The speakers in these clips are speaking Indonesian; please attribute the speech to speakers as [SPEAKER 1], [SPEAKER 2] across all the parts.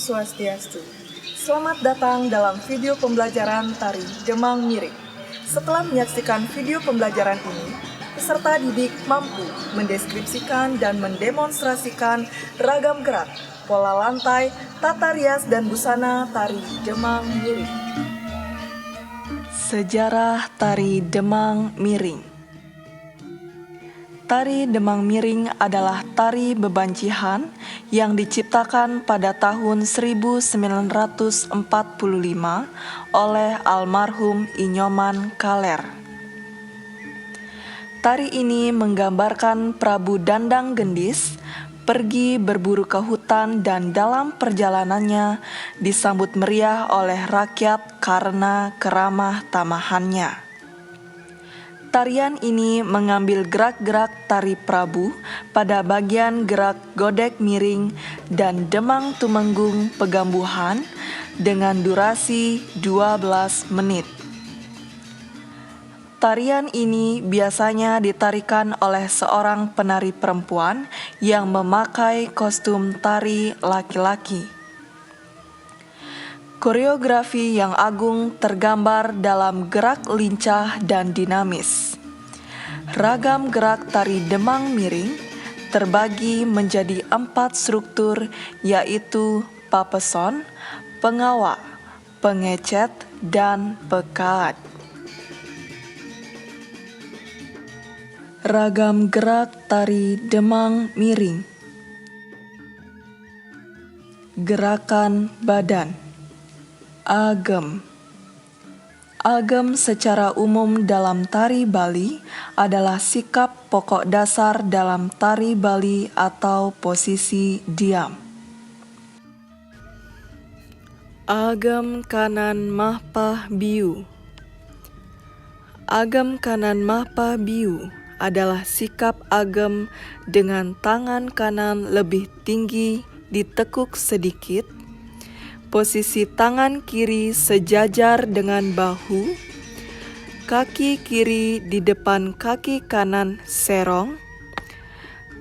[SPEAKER 1] Swastiastu. Selamat datang dalam video pembelajaran tari Demang Miring. Setelah menyaksikan video pembelajaran ini, peserta didik mampu mendeskripsikan dan mendemonstrasikan ragam gerak, pola lantai, tata rias, dan busana tari Demang Miring. Sejarah tari Demang Miring. Tari Demang Miring adalah tari bebancihan yang diciptakan pada tahun 1945 oleh almarhum Inyoman Kaler. Tari ini menggambarkan Prabu Dandang Gendis pergi berburu ke hutan dan dalam perjalanannya disambut meriah oleh rakyat karena keramah tamahannya. Tarian ini mengambil gerak-gerak tari Prabu pada bagian gerak godek miring dan demang tumenggung pegambuhan dengan durasi 12 menit. Tarian ini biasanya ditarikan oleh seorang penari perempuan yang memakai kostum tari laki-laki. Koreografi yang agung tergambar dalam gerak lincah dan dinamis. Ragam gerak tari Demang Miring terbagi menjadi 4 struktur, yaitu papeson, pengawa, pengecet, dan pekat. Ragam gerak tari Demang Miring. Gerakan badan. Agem. Agem secara umum dalam tari Bali adalah sikap pokok dasar dalam tari Bali atau posisi diam. Agem kanan mahpah biu. Agem kanan mahpah biu adalah sikap agem dengan tangan kanan lebih tinggi ditekuk sedikit. Posisi tangan kiri sejajar dengan bahu, kaki kiri di depan kaki kanan serong,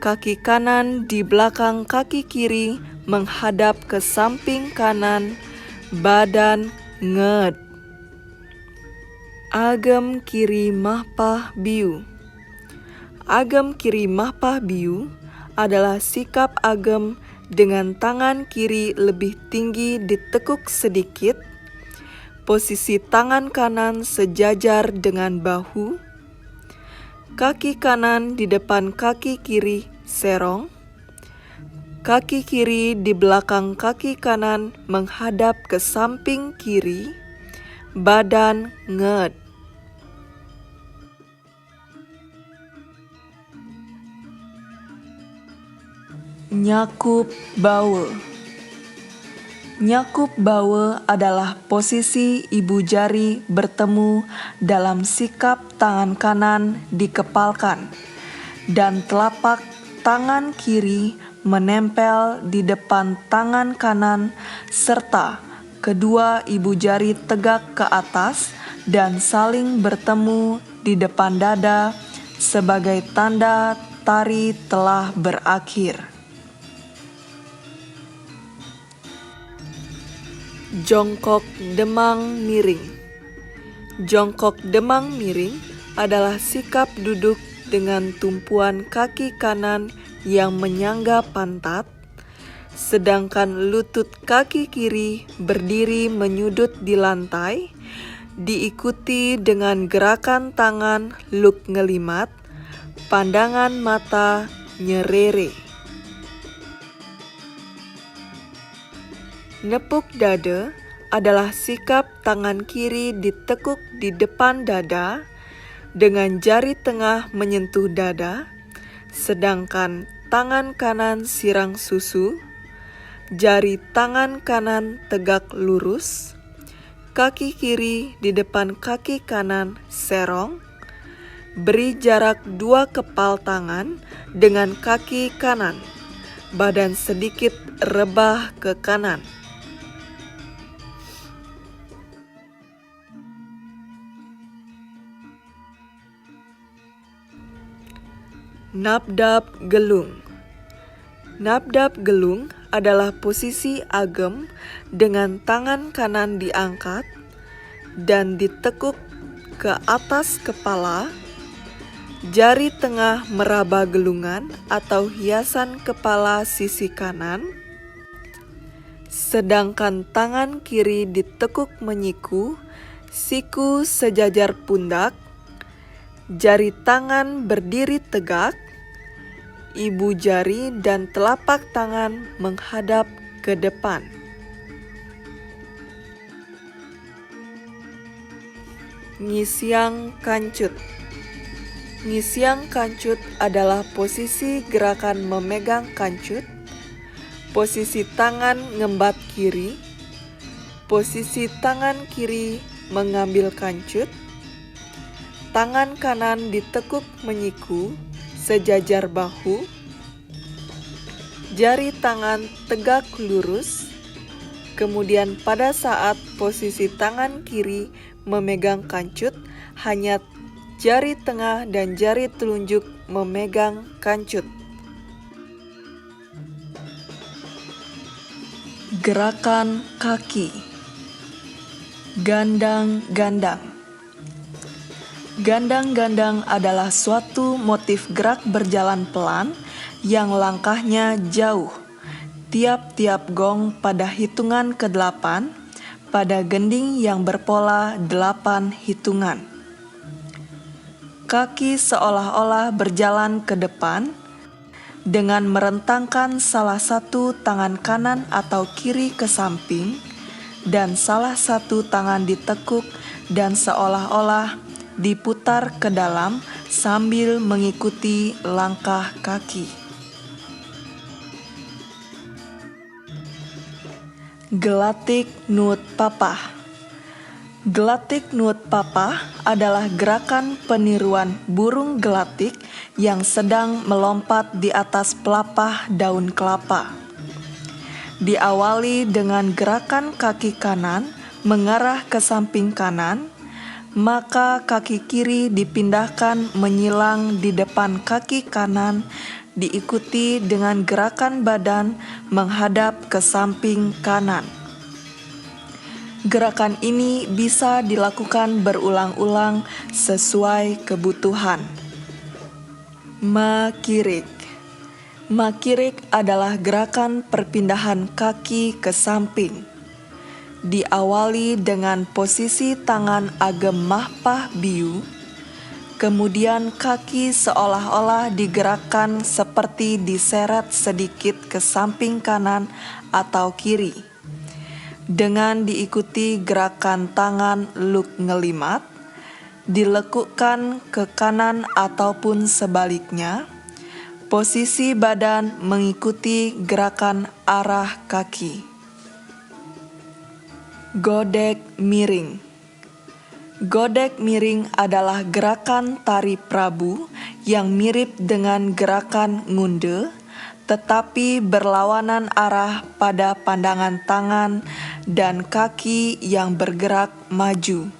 [SPEAKER 1] kaki kanan di belakang kaki kiri menghadap ke samping kanan, badan nged. Agem kiri mahpah biu. Agem kiri mahpah biu adalah sikap agem dengan tangan kiri lebih tinggi ditekuk sedikit, posisi tangan kanan sejajar dengan bahu, kaki kanan di depan kaki kiri serong, kaki kiri di belakang kaki kanan menghadap ke samping kiri, badan nged. Nyakup bawe. Nyakup bawe adalah posisi ibu jari bertemu dalam sikap tangan kanan dikepalkan dan telapak tangan kiri menempel di depan tangan kanan serta kedua ibu jari tegak ke atas dan saling bertemu di depan dada sebagai tanda tari telah berakhir. Jongkok Demang Miring. Jongkok Demang Miring adalah sikap duduk dengan tumpuan kaki kanan yang menyangga pantat, sedangkan lutut kaki kiri berdiri menyudut di lantai, diikuti dengan gerakan tangan luk ngelimat, pandangan mata nyerere. Nepuk dada adalah sikap tangan kiri ditekuk di depan dada dengan jari tengah menyentuh dada, sedangkan tangan kanan sirang susu, jari tangan kanan tegak lurus, kaki kiri di depan kaki kanan serong, beri jarak 2 kepal tangan dengan kaki kanan, badan sedikit rebah ke kanan. Nabdab gelung. Nabdab gelung adalah posisi agem dengan tangan kanan diangkat dan ditekuk ke atas kepala, jari tengah meraba gelungan atau hiasan kepala sisi kanan, sedangkan tangan kiri ditekuk menyiku, siku sejajar pundak, jari tangan berdiri tegak, ibu jari dan telapak tangan menghadap ke depan. Ngisyang kancut. Ngisyang kancut adalah posisi gerakan memegang kancut, posisi tangan ngembat kiri, posisi tangan kiri mengambil kancut, tangan kanan ditekuk menyiku sejajar bahu, jari tangan tegak lurus, kemudian pada saat posisi tangan kiri memegang kancut, hanya jari tengah dan jari telunjuk memegang kancut. Gerakan kaki. Gandang-gandang. Gandang-gandang adalah suatu motif gerak berjalan pelan yang langkahnya jauh. Tiap-tiap gong pada hitungan ke-8 pada gending yang berpola 8 hitungan. Kaki seolah-olah berjalan ke depan dengan merentangkan salah satu tangan kanan atau kiri ke samping dan salah satu tangan ditekuk dan seolah-olah diputar ke dalam sambil mengikuti langkah kaki. Gelatik nut papah. Gelatik nut papah adalah gerakan peniruan burung gelatik yang sedang melompat di atas pelapah daun kelapa. Diawali dengan gerakan kaki kanan mengarah ke samping kanan, maka kaki kiri dipindahkan menyilang di depan kaki kanan, diikuti dengan gerakan badan menghadap ke samping kanan. Gerakan ini bisa dilakukan berulang-ulang sesuai kebutuhan. Makirik. Makirik adalah gerakan perpindahan kaki ke samping. Diawali dengan posisi tangan agem mahpah biu, kemudian kaki seolah-olah digerakkan seperti diseret sedikit ke samping kanan atau kiri. Dengan diikuti gerakan tangan luk ngelimat, dilekukkan ke kanan ataupun sebaliknya, posisi badan mengikuti gerakan arah kaki. Godek miring. Godek miring adalah gerakan tari Prabu yang mirip dengan gerakan ngunde, tetapi berlawanan arah pada pandangan tangan dan kaki yang bergerak maju.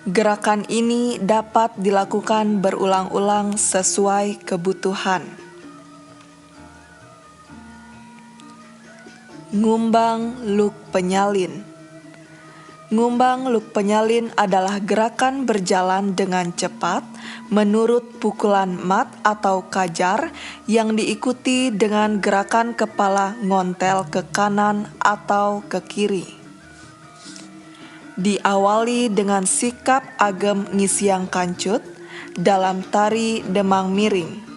[SPEAKER 1] Gerakan ini dapat dilakukan berulang-ulang sesuai kebutuhan. Ngumbang luk penyalin. Ngumbang luk penyalin adalah gerakan berjalan dengan cepat menurut pukulan mat atau kajar yang diikuti dengan gerakan kepala ngontel ke kanan atau ke kiri. Diawali dengan sikap agem ngisyang kancut dalam tari demang miring.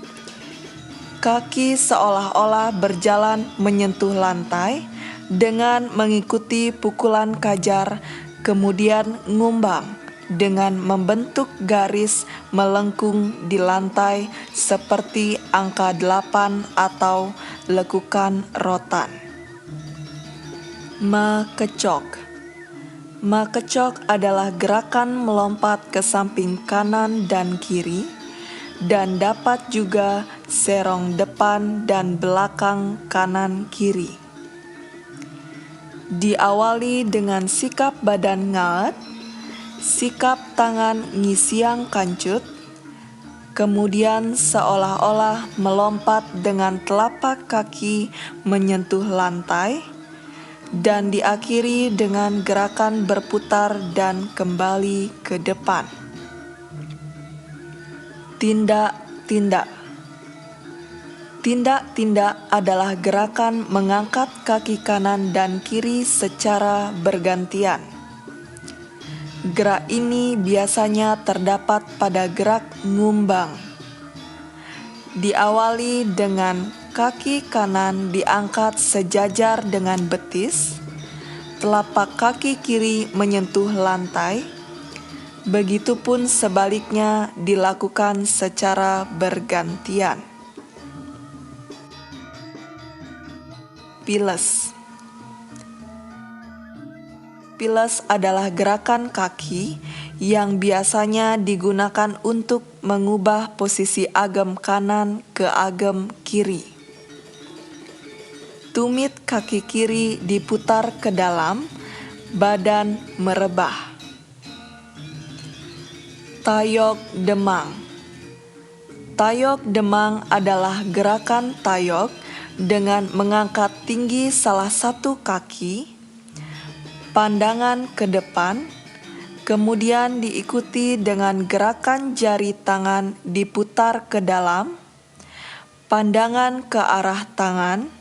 [SPEAKER 1] Kaki seolah-olah berjalan menyentuh lantai dengan mengikuti pukulan kajar, kemudian ngumbang dengan membentuk garis melengkung di lantai seperti angka 8 atau lekukan rotan. Makecok. Makecok adalah gerakan melompat ke samping kanan dan kiri dan dapat juga serong depan dan belakang kanan kiri. Diawali dengan sikap badan ngaet, sikap tangan ngisyang kancut, kemudian seolah-olah melompat dengan telapak kaki menyentuh lantai, dan diakhiri dengan gerakan berputar dan kembali ke depan. Tindak-tindak. Tindak-tindak adalah gerakan mengangkat kaki kanan dan kiri secara bergantian. Gerak ini biasanya terdapat pada gerak ngumbang. Diawali dengan kaki kanan diangkat sejajar dengan betis, telapak kaki kiri menyentuh lantai, begitupun sebaliknya dilakukan secara bergantian. Piles. Piles adalah gerakan kaki yang biasanya digunakan untuk mengubah posisi agem kanan ke agem kiri. Tumit kaki kiri diputar ke dalam, badan merebah. Tayog demang. Tayog demang adalah gerakan tayog dengan mengangkat tinggi salah satu kaki, pandangan ke depan, kemudian diikuti dengan gerakan jari tangan diputar ke dalam, pandangan ke arah tangan,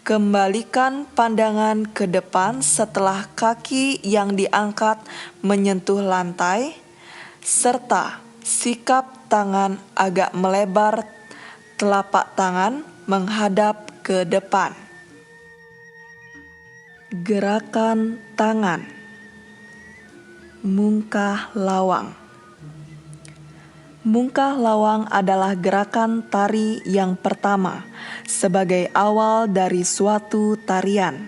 [SPEAKER 1] kembalikan pandangan ke depan setelah kaki yang diangkat menyentuh lantai, serta sikap tangan agak melebar, telapak tangan menghadap ke depan. Gerakan tangan. Mungkah lawang. Mungkah lawang adalah gerakan tari yang pertama sebagai awal dari suatu tarian.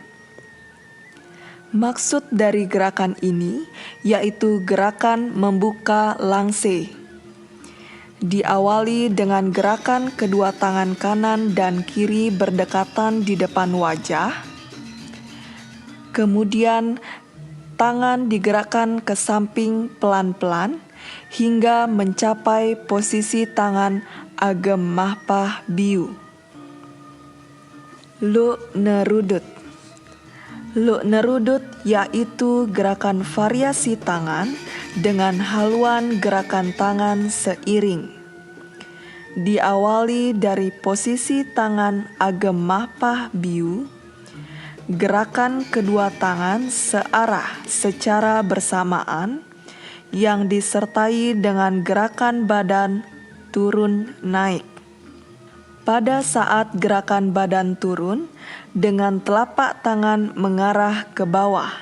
[SPEAKER 1] Maksud dari gerakan ini yaitu gerakan membuka langse. Diawali dengan gerakan kedua tangan kanan dan kiri berdekatan di depan wajah. Kemudian tangan digerakkan ke samping pelan-pelan hingga mencapai posisi tangan agem mahpah biu. Luk nerudut. Luk nerudut yaitu gerakan variasi tangan dengan haluan gerakan tangan seiring. Diawali dari posisi tangan agem mahpah biu, gerakan kedua tangan searah secara bersamaan yang disertai dengan gerakan badan turun naik. Pada saat gerakan badan turun, dengan telapak tangan mengarah ke bawah,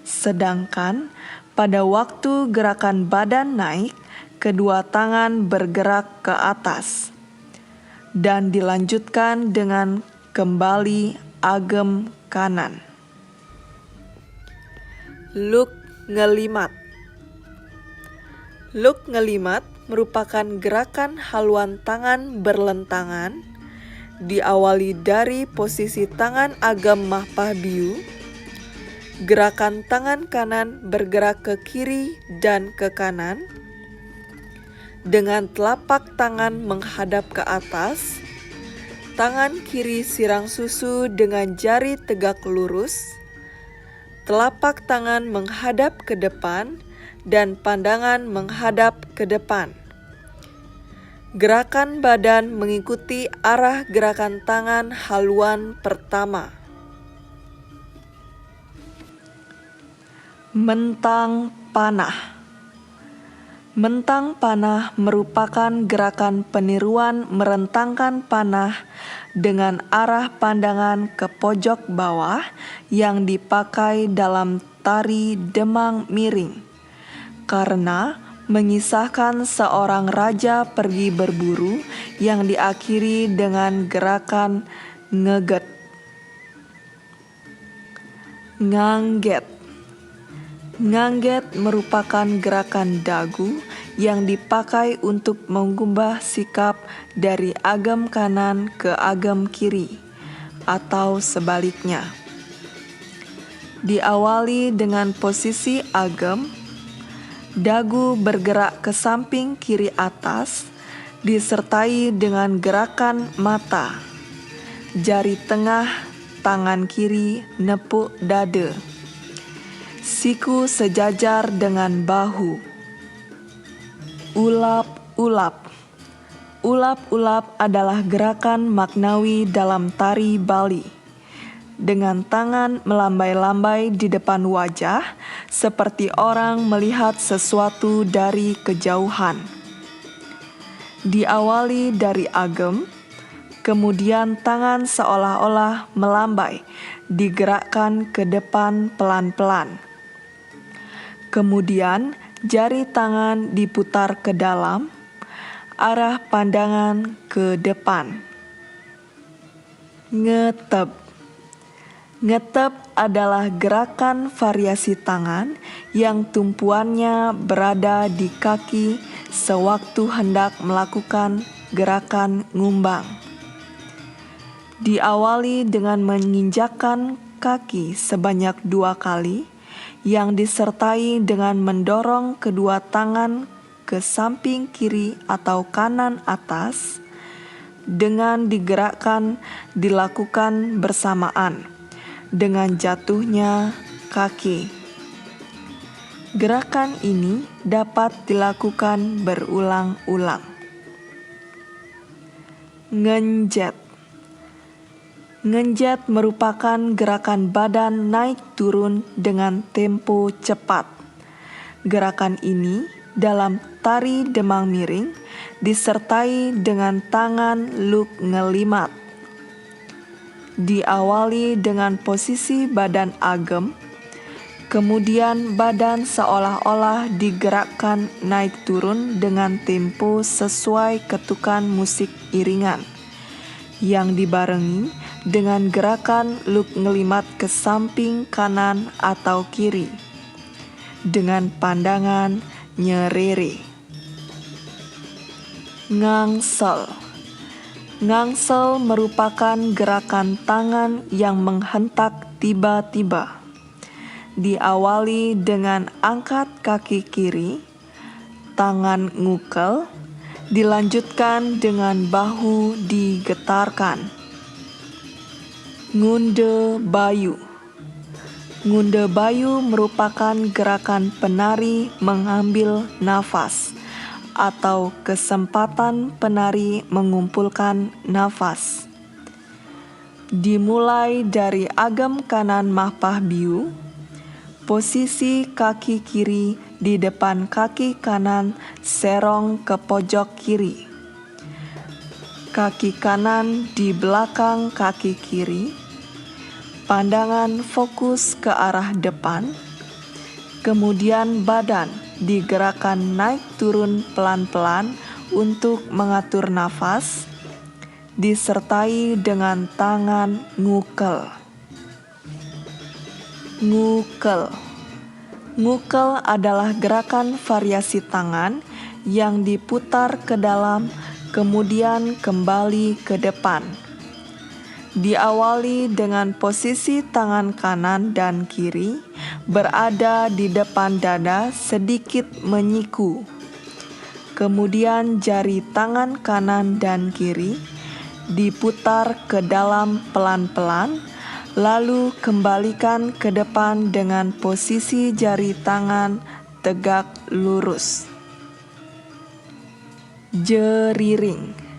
[SPEAKER 1] sedangkan pada waktu gerakan badan naik, kedua tangan bergerak ke atas, dan dilanjutkan dengan kembali agem kanan. Luk ngelimat. Luk ngelimat merupakan gerakan haluan tangan berlentangan, diawali dari posisi tangan agem mahpah biu. Gerakan tangan kanan bergerak ke kiri dan ke kanan, dengan telapak tangan menghadap ke atas, tangan kiri sirang susu dengan jari tegak lurus, telapak tangan menghadap ke depan, dan pandangan menghadap ke depan. Gerakan badan mengikuti arah gerakan tangan haluan pertama. Mentang panah. Mentang panah merupakan gerakan peniruan merentangkan panah dengan arah pandangan ke pojok bawah yang dipakai dalam tari demang miring, karena mengisahkan seorang raja pergi berburu yang diakhiri dengan gerakan ngeget. Ngangget. Ngangget merupakan gerakan dagu yang dipakai untuk mengubah sikap dari agem kanan ke agem kiri, atau sebaliknya. Diawali dengan posisi agem, dagu bergerak ke samping kiri atas, disertai dengan gerakan mata. Jari tengah tangan kiri nepuk dada. Siku sejajar dengan bahu. Ulap-ulap. Ulap-ulap adalah gerakan maknawi dalam tari Bali. Dengan tangan melambai-lambai di depan wajah, seperti orang melihat sesuatu dari kejauhan. Diawali dari agem, kemudian tangan seolah-olah melambai, digerakkan ke depan pelan-pelan. Kemudian jari tangan diputar ke dalam, arah pandangan ke depan. Ngetep. Ngetep adalah gerakan variasi tangan yang tumpuannya berada di kaki sewaktu hendak melakukan gerakan ngumbang. Diawali dengan menginjakkan kaki sebanyak 2 kali, yang disertai dengan mendorong kedua tangan ke samping kiri atau kanan atas, dengan dilakukan bersamaan dengan jatuhnya kaki. Gerakan ini dapat dilakukan berulang-ulang. Ngenjet. Ngenjet merupakan gerakan badan naik turun dengan tempo cepat. Gerakan ini dalam tari Demang Miring disertai dengan tangan luk ngelimat. Diawali dengan posisi badan agem, kemudian badan seolah-olah digerakkan naik turun dengan tempo sesuai ketukan musik iringan, yang dibarengi dengan gerakan luk ngelimat ke samping kanan atau kiri, dengan pandangan nyerere. Ngangsel. Ngangsel merupakan gerakan tangan yang menghentak tiba-tiba. Diawali dengan angkat kaki kiri, tangan ngukel, dilanjutkan dengan bahu digetarkan. Ngunde bayu. Ngunde bayu merupakan gerakan penari mengambil nafas atau kesempatan penari mengumpulkan nafas. Dimulai dari agem kanan mahpah biu, posisi kaki kiri di depan kaki kanan serong ke pojok kiri. Kaki kanan di belakang kaki kiri, pandangan fokus ke arah depan, kemudian badan digerakkan naik turun pelan-pelan untuk mengatur nafas, disertai dengan tangan ngukel. Ngukel. Ngukel adalah gerakan variasi tangan yang diputar ke dalam, kemudian kembali ke depan. Diawali dengan posisi tangan kanan dan kiri berada di depan dada sedikit menyiku. Kemudian jari tangan kanan dan kiri diputar ke dalam pelan-pelan, lalu kembalikan ke depan dengan posisi jari tangan tegak lurus. Jeriring.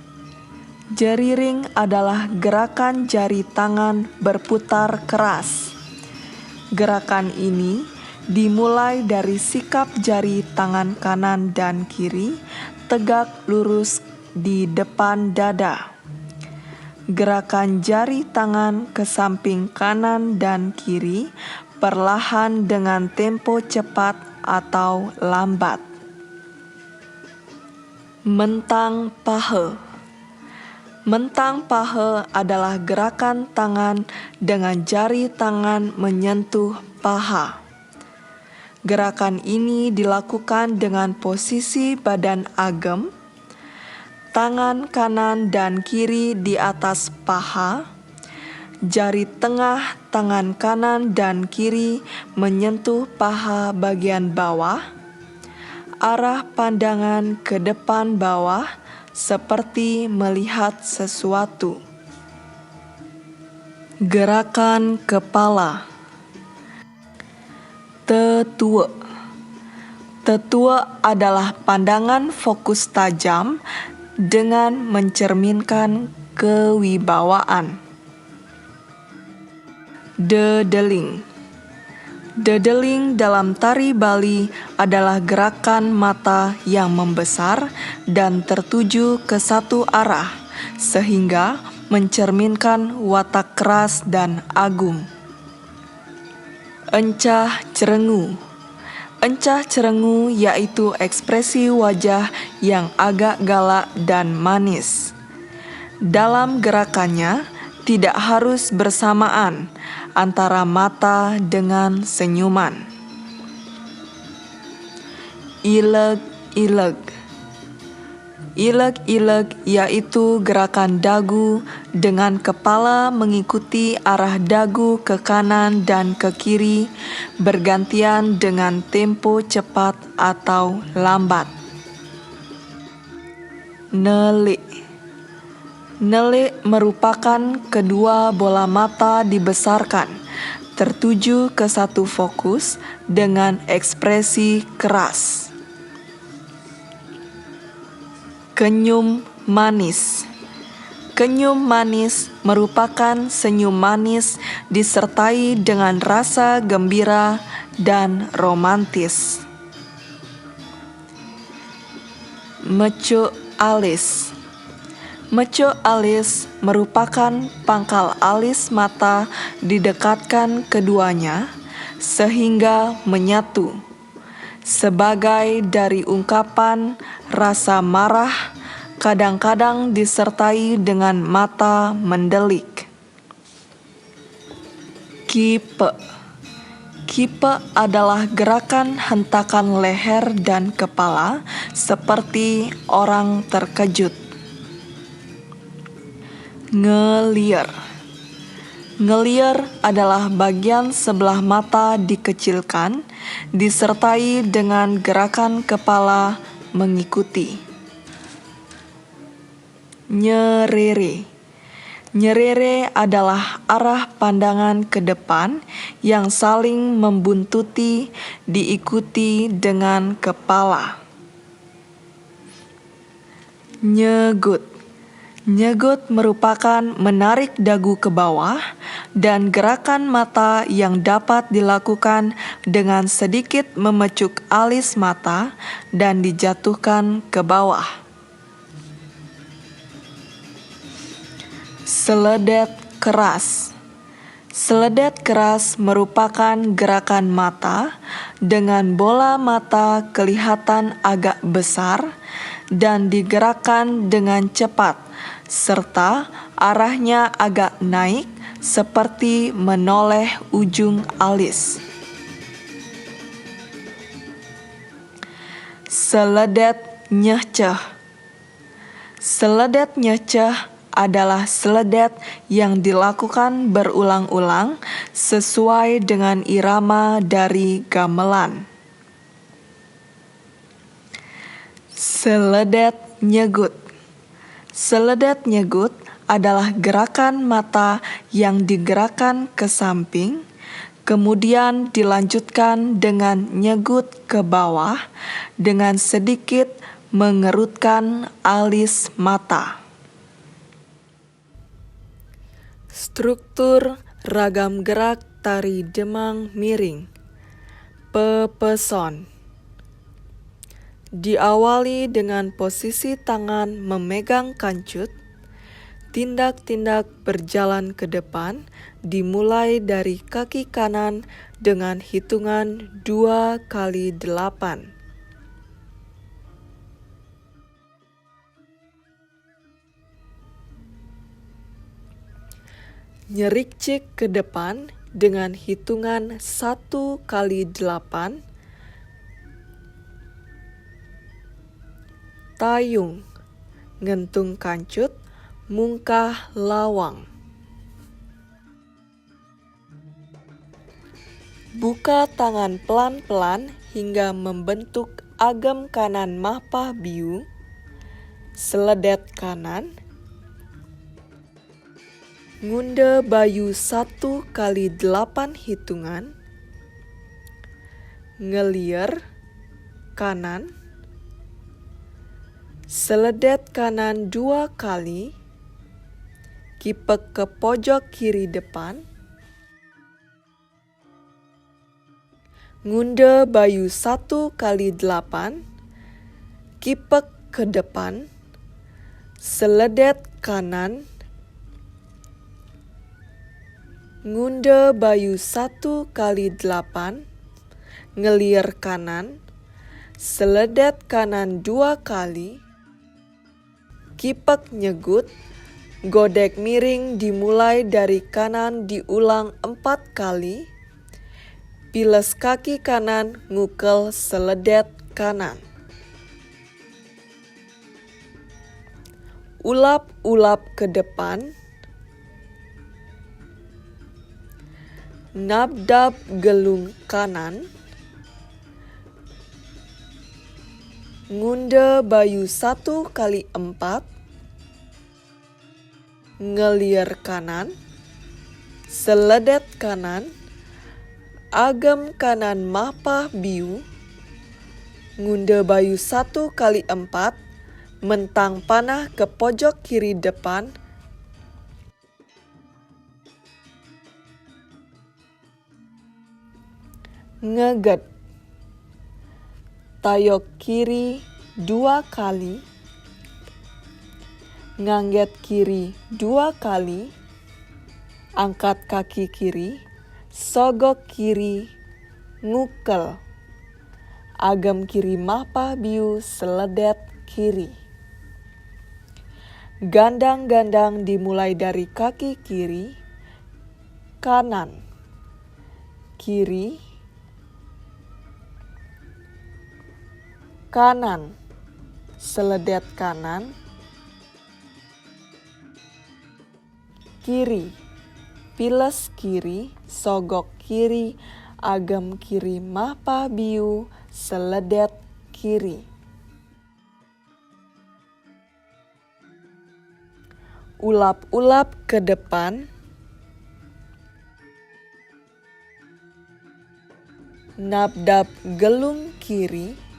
[SPEAKER 1] Jeriring adalah gerakan jari tangan berputar keras. Gerakan ini dimulai dari sikap jari tangan kanan dan kiri tegak lurus di depan dada. Gerakan jari tangan ke samping kanan dan kiri perlahan dengan tempo cepat atau lambat. Mentang paha. Mentang paha adalah gerakan tangan dengan jari tangan menyentuh paha. Gerakan ini dilakukan dengan posisi badan agem, tangan kanan dan kiri di atas paha, jari tengah tangan kanan dan kiri menyentuh paha bagian bawah, arah pandangan ke depan bawah, seperti melihat sesuatu. Gerakan kepala. Tetua. Tetua adalah pandangan fokus tajam dengan mencerminkan kewibawaan. Dedeling. Dedeling dalam tari Bali adalah gerakan mata yang membesar dan tertuju ke satu arah, sehingga mencerminkan watak keras dan agung. Encah cerengu. Encah cerengu yaitu ekspresi wajah yang agak galak dan manis. Dalam gerakannya, tidak harus bersamaan antara mata dengan senyuman. Ileg-ileg. Ileg-ileg yaitu gerakan dagu dengan kepala mengikuti arah dagu ke kanan dan ke kiri bergantian dengan tempo cepat atau lambat. Nelik. Nelik merupakan kedua bola mata dibesarkan, tertuju ke satu fokus dengan ekspresi keras. Kenyum manis. Kenyum manis merupakan senyum manis disertai dengan rasa gembira dan romantis. Mecuk alis. Mecuk alis merupakan pangkal alis mata didekatkan keduanya sehingga menyatu. Sebagai dari ungkapan rasa marah, kadang-kadang disertai dengan mata mendelik. Kipe. Kipe adalah gerakan hentakan leher dan kepala seperti orang terkejut. Ngelier. Ngelier adalah bagian sebelah mata dikecilkan, disertai dengan gerakan kepala mengikuti. Nyerere. Nyerere adalah arah pandangan ke depan yang saling membuntuti diikuti dengan kepala. Nyegut. Nyegut merupakan menarik dagu ke bawah dan gerakan mata yang dapat dilakukan dengan sedikit memecuk alis mata dan dijatuhkan ke bawah. Seledet keras. Seledet keras merupakan gerakan mata dengan bola mata kelihatan agak besar dan digerakkan dengan cepat, serta arahnya agak naik seperti menoleh ujung alis. Seledet nyeceh. Seledet nyeceh adalah seledet yang dilakukan berulang-ulang sesuai dengan irama dari gamelan. Seledet nyegut. Seledet nyegut adalah gerakan mata yang digerakkan ke samping, kemudian dilanjutkan dengan nyegut ke bawah dengan sedikit mengerutkan alis mata. Struktur ragam gerak tari Demang miring. Pepeson. Diawali dengan posisi tangan memegang kancut, tindak-tindak berjalan ke depan dimulai dari kaki kanan dengan hitungan 2 kali 8. Nyerikcik ke depan dengan hitungan 1 kali 8. Tayung, ngentung kancut, mungkah lawang. Buka tangan pelan-pelan hingga membentuk agam kanan mahpah biu. seledet kanan. Ngunde bayu 1 kali 8 hitungan. Ngelier kanan. Seledet kanan 2 kali. Kipek ke pojok kiri depan. Ngunde bayu 1 kali 8. Kipek ke depan. Seledet kanan. Ngunde bayu 1 kali 8, ngelier kanan, seledet kanan 2 kali, kipek nyegut, godek miring dimulai dari kanan diulang 4 kali, piles kaki kanan ngukel seledet kanan. Ulap-ulap ke depan. Nabdab gelung kanan. Ngunde bayu 1 kali 4. Ngelier kanan. Seledet kanan. Agem kanan mapah biu. Ngunde bayu 1 kali 4. Mentang panah ke pojok kiri depan. Ngeget. Tayok kiri 2 kali. Ngangget kiri 2 kali. Angkat kaki kiri. Sogok kiri. Ngukel. Agem kiri mapah biu seledet kiri. Gandang-gandang dimulai dari kaki kiri. Kanan. Kiri. Kanan, seledet kanan, kiri, piles kiri, sogok kiri, agem kiri mapah biu, seledet kiri. Ulap-ulap ke depan. Nabdab gelung kiri.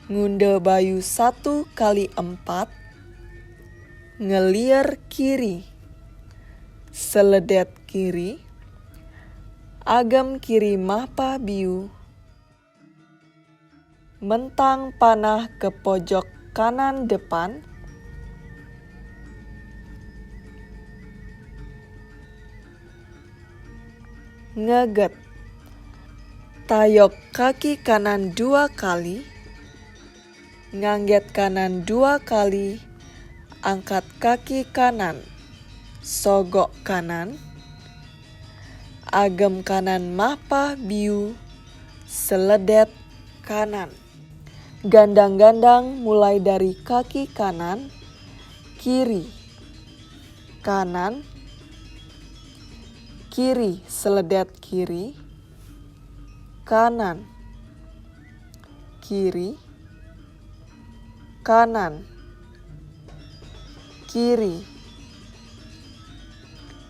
[SPEAKER 1] Ngunde bayu 1 kali 4. Ngelier kiri. Seledet kiri. Agem kiri mapah biu. Mentang panah ke pojok kanan depan. Ngeget. Tayok kaki kanan 2 kali. Ngangget kanan 2 kali, angkat kaki kanan, sogok kanan, agem kanan mapah biu, seledet kanan. Gandang-gandang mulai dari kaki kanan, kiri, kanan, kiri, seledet kiri, kanan, kiri, kanan, kiri,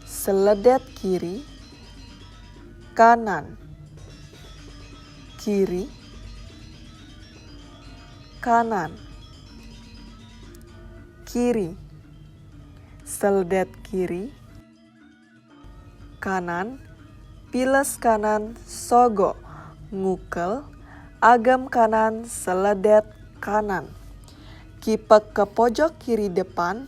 [SPEAKER 1] seledet kiri, kanan, kiri, kanan, kiri, seledet kiri, kanan, piles kanan, sogok, ngukel, agem kanan, seledet kanan. Kipek ke pojok kiri depan,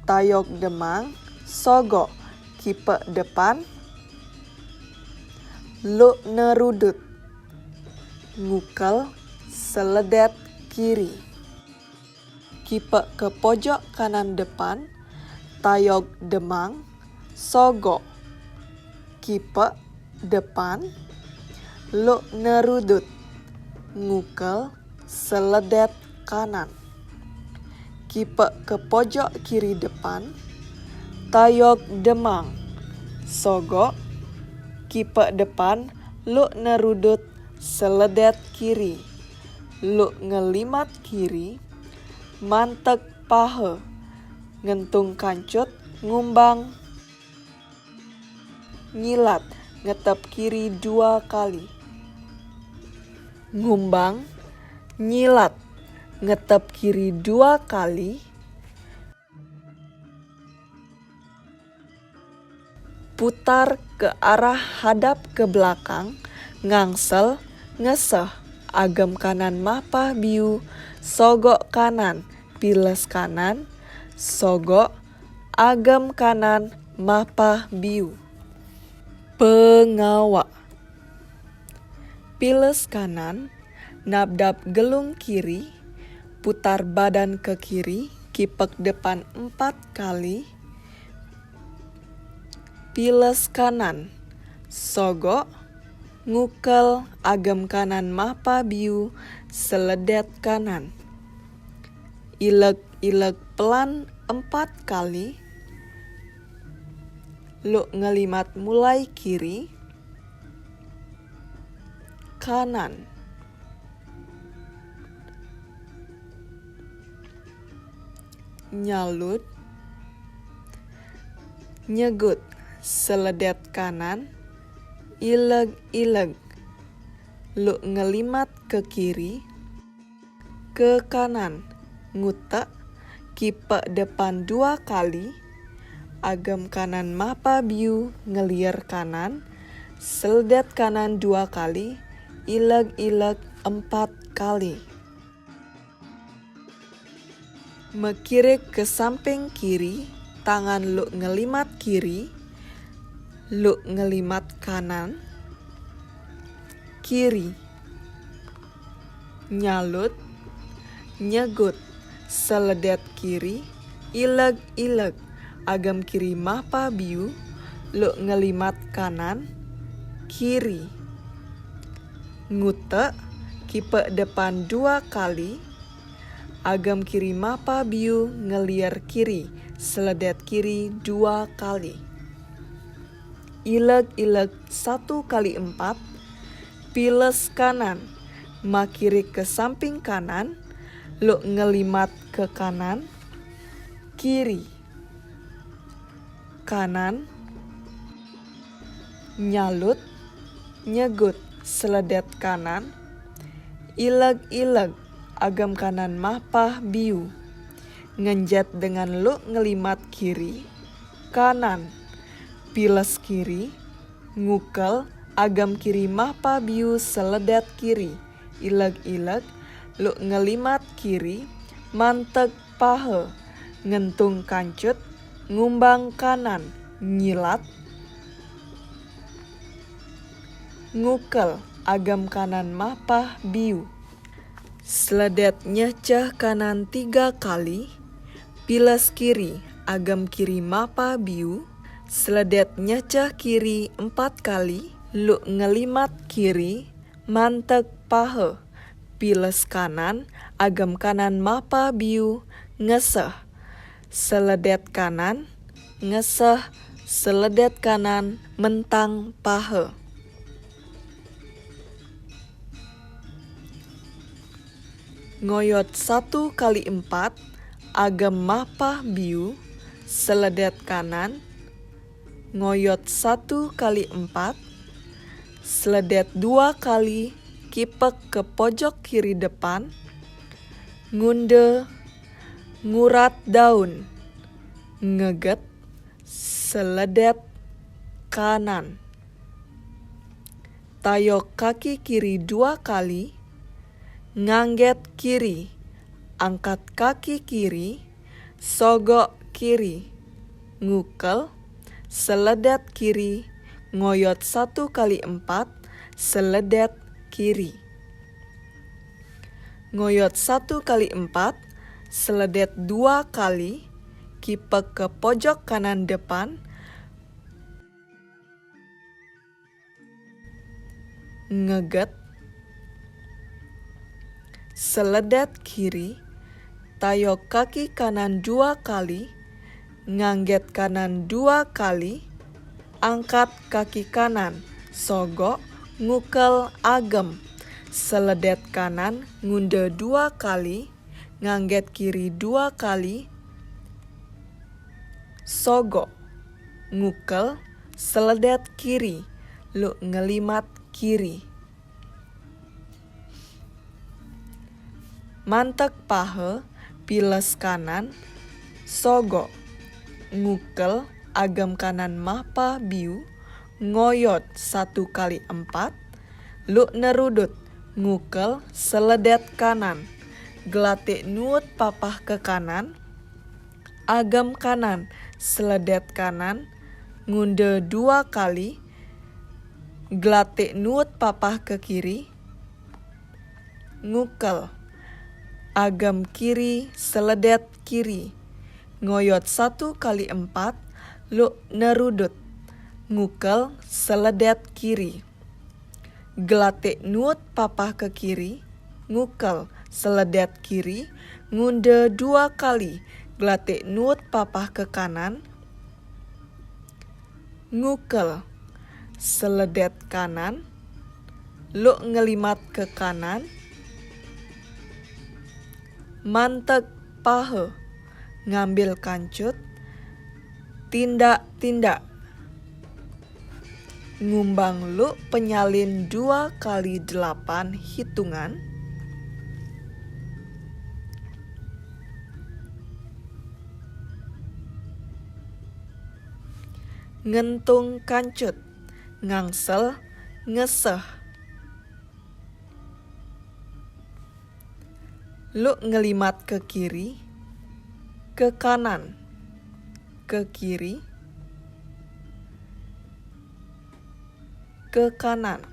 [SPEAKER 1] tayok demang, sogok, kipek depan, luk nerudut, ngukel, seledet kiri. Kipek ke pojok kanan depan, tayok demang, sogok, kipek depan, luk nerudut, ngukel, seledet kanan. Kipek ke pojok kiri depan, tayok demang, sogok, kipek depan, luk nerudut, seledet kiri, luk ngelimat kiri, mantek pahe, ngentung kancut, ngumbang, nyilat, ngetep kiri 2 kali. Ngumbang, nyilat, ngetep kiri 2 kali. Putar ke arah hadap ke belakang, ngangsel, ngeseh, agem kanan mapah biu, sogok kanan, piles kanan, sogok, agem kanan, mapah biu. Pengawa. Piles kanan, nabdap gelung kiri, putar badan ke kiri, kipek depan 4 kali. Piles kanan, sogok, ngukel, agem kanan mapah biu, seledet kanan. Ilek pelan 4 kali. Luk ngelimat mulai kiri, kanan. Nyalut, nyegut, seledet kanan, ileg. Luk ngelimat ke kiri, ke kanan, ngutek, kipek depan 2 kali, agem kanan mapah biu, ngelier kanan, seledet kanan 2 kali, ileg 4 kali. Mekirik ke samping kiri, tangan luk ngelimat kiri, luk ngelimat kanan, kiri. Nyalut, nyegut, seledet kiri, ileg, agem kiri mapah biu, luk ngelimat kanan, kiri. Ngutek, kipek depan 2 kali, agem kiri mapah biu, ngelier kiri, seledet kiri 2 kali. Ileg 1 kali 4, piles kanan, makirik ke samping kanan, luk ngelimat ke kanan, kiri. Kanan, nyalut, nyegut, seledet kanan, ileg, agem kanan mapah biu, ngenjet dengan luk ngelimat kiri, kanan, piles kiri, ngukel, agem kiri mapah biu, seledet kiri, ileg, luk ngelimat kiri, mantek pahe, ngentung kancut, ngumbang kanan, nyilat, ngukel, agem kanan mapah biu. Seledet nyeceh kanan 3 kali, piles kiri, agem kiri mapah biu, seledet nyeceh kiri 4 kali, luk ngelimat kiri, mantek pahe, piles kanan, agem kanan mapah biu, ngeseh, seledet kanan, ngeseh, seledet kanan, mentang pahe. Ngoyot 1 kali 4, agem mapah biu, seledet kanan, ngoyot 1 kali 4, seledet 2 kali, kipek ke pojok kiri depan, ngunde, ngurat daun, ngeget, seledet kanan. Tayok kaki kiri 2 kali, ngangget kiri, angkat kaki kiri, sogok kiri, ngukel, seledet kiri, ngoyot 1 kali 4, seledet kiri. Ngoyot 1 kali 4, seledet 2 kali, kipek ke pojok kanan depan, ngeget, seledet kiri, tayok kaki kanan 2 kali, ngangget kanan 2 kali, angkat kaki kanan, sogok, ngukel, agem, seledet kanan, ngunde 2 kali, ngangget kiri 2 kali, sogo, ngukel, seledet kiri, lu ngelimat kiri. Mantek pahe, piles kanan, sogo, ngukel, agam kanan mahpa biu, ngoyot 1 kali 4, lu nerudut, ngukel, seledet kanan, gelate nuut papah ke kanan, agam kanan, seledet kanan, ngunde 2 kali, gelate nuut papah ke kiri, ngukel, agam kiri, seledet kiri, ngoyot 1 kali 4, lu nerudut, ngukel, seledet kiri, gelate nuut papah ke kiri, ngukel, seledet kiri, ngunde 2 kali, gelate nuut papah ke kanan, ngukel, seledet kanan, lu ngelimat ke kanan, mantek pahe, ngambil kancut, tindak-tindak, ngumbang lu penyalin 2 kali 8 hitungan, ngentung kancut, ngangsel, ngeseh, lu ngelimat ke kiri, ke kanan, ke kiri, ke kanan,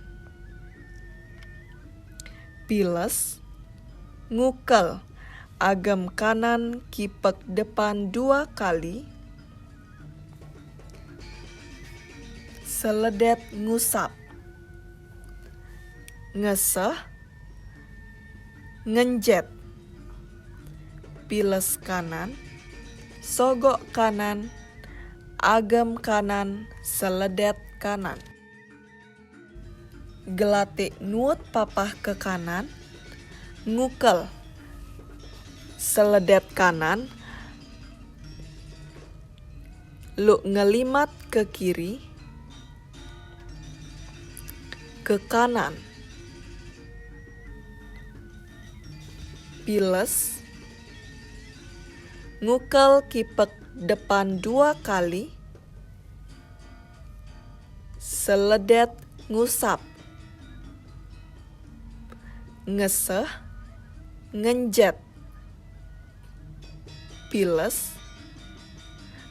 [SPEAKER 1] piles, ngukel, agam kanan kipek depan 2 kali, seledet ngusap, ngeseh, ngenjet, piles kanan, sogok kanan, agam kanan, seledet kanan, gelate nuut papah ke kanan, ngukel, seledet kanan, lu ngelimat ke kiri, ke kanan, piles, ngukel kipek depan 2 kali, seledet ngusap, ngeseh, ngenjet, piles,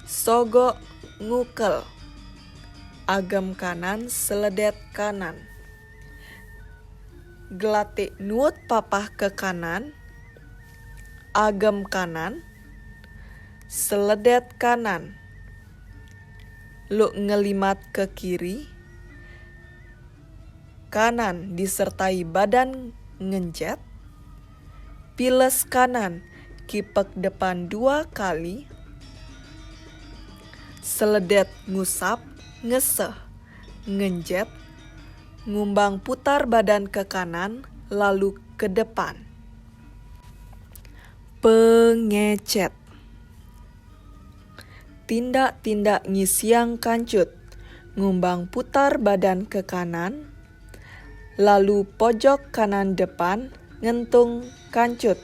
[SPEAKER 1] sogo, ngukel, agam kanan, seledet kanan, gelate nuut papah ke kanan, agam kanan, seledet kanan, lu ngelimat ke kiri, kanan disertai badan ngenjet, piles kanan kipek depan 2 kali, seledet ngusap, ngeseh, ngenjet, ngumbang putar badan ke kanan lalu ke depan. Pengecet, tindak-tindak ngisiang kancut, ngumbang putar badan ke kanan, lalu pojok kanan depan, ngentung kancut,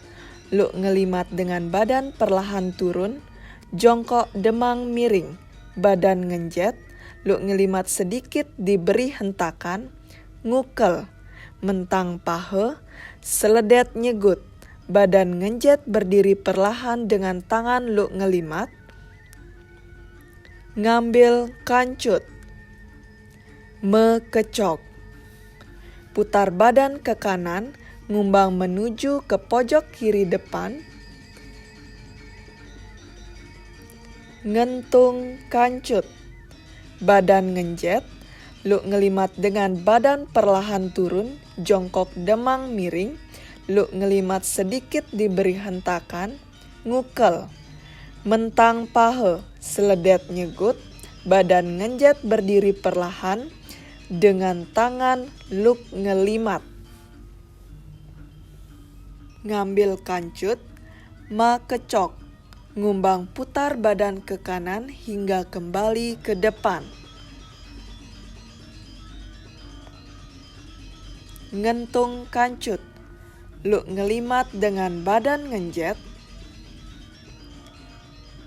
[SPEAKER 1] lu ngelimat dengan badan perlahan turun, jongkok demang miring, badan ngenjet, lu ngelimat sedikit diberi hentakan, ngukel, mentang pahe, seledet nyegut, badan ngenjet berdiri perlahan dengan tangan lu ngelimat, ngambil kancut, mekecok, putar badan ke kanan, ngumbang menuju ke pojok kiri depan, ngentung kancut, badan ngenjet, lu ngelimat dengan badan perlahan turun, jongkok demang miring, lu ngelimat sedikit diberi hentakan, ngukel, mentang pahe, seledet nyegut, badan ngenjet berdiri perlahan, dengan tangan lu ngelimat, ngambil kancut, Makecok, ngumbang putar badan ke kanan hingga kembali ke depan. Ngentung kancut, lu ngelimat dengan badan ngenjet.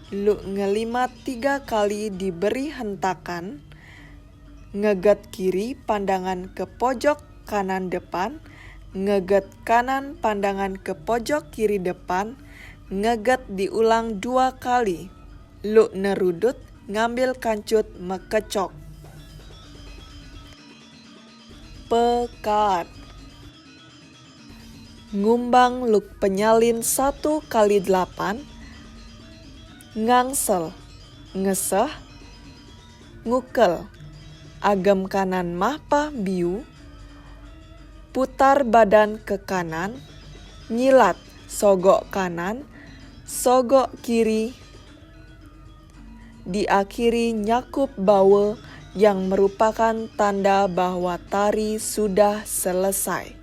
[SPEAKER 1] Lu ngelimat 3 kali diberi hentakan. Ngeget kiri pandangan ke pojok kanan depan. Ngeget kanan pandangan ke pojok kiri depan. Ngeget diulang 2 kali. Lu nerudut ngambil kancut mekecok. Pekat, ngumbang luk penyalin 1 kali 8. Ngangsel, ngeseh, ngukel, agem kanan mahpah biu. Putar badan ke kanan, nyilat, sogok kanan, sogok kiri. Diakhiri nyakup bawe yang merupakan tanda bahwa tari sudah selesai.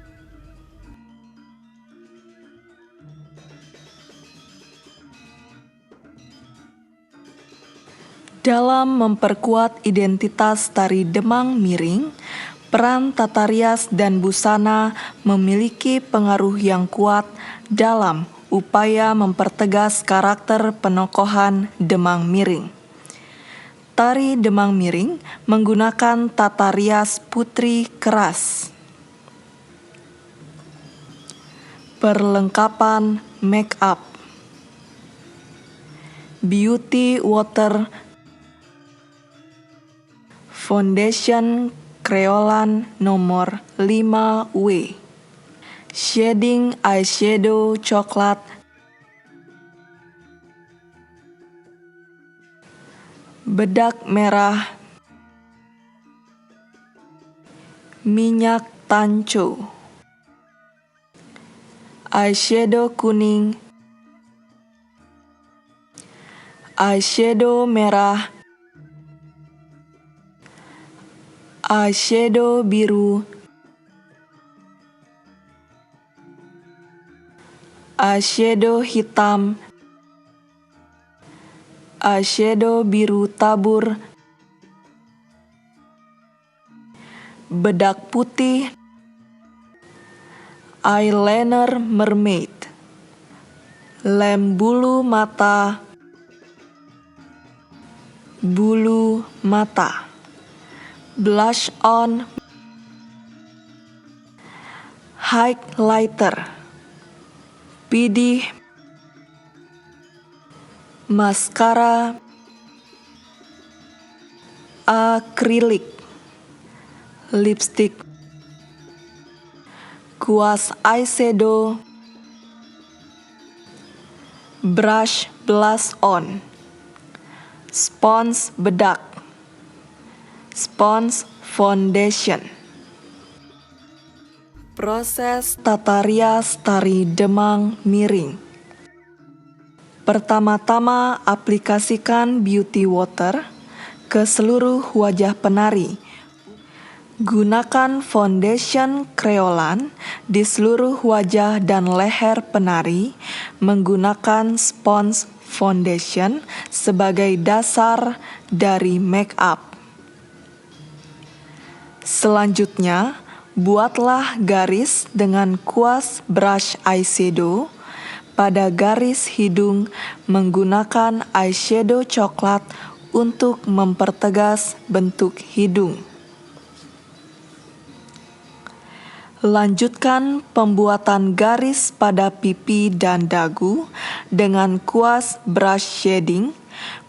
[SPEAKER 1] Dalam memperkuat identitas tari Demang Miring, peran tata rias dan busana memiliki pengaruh yang kuat dalam upaya mempertegas karakter penokohan Demang Miring. Tari Demang Miring menggunakan tata rias putri keras. Perlengkapan make up. Beauty water foundation Kryolan nomor 5W. Shading eyeshadow coklat. Bedak merah. Minyak tanco. Eyeshadow kuning. Eyeshadow merah. Eyeshadow biru. Eyeshadow hitam. Eyeshadow biru tabur. Bedak putih. Eyeliner mermaid. Lem bulu mata. Bulu mata. Blush on. Highlighter. Pidih. Maskara. Akrilik. Lipstick. Kuas eyeshadow. Brush blush on. Spons bedak. Spons foundation. Proses tata rias tari Demang Miring. Pertama-tama aplikasikan beauty water ke seluruh wajah penari. Gunakan foundation Kryolan di seluruh wajah dan leher penari menggunakan spons foundation sebagai dasar dari make up. Selanjutnya, buatlah garis dengan kuas brush eyeshadow pada garis hidung menggunakan eyeshadow coklat untuk mempertegas bentuk hidung. Lanjutkan pembuatan garis pada pipi dan dagu dengan kuas brush shading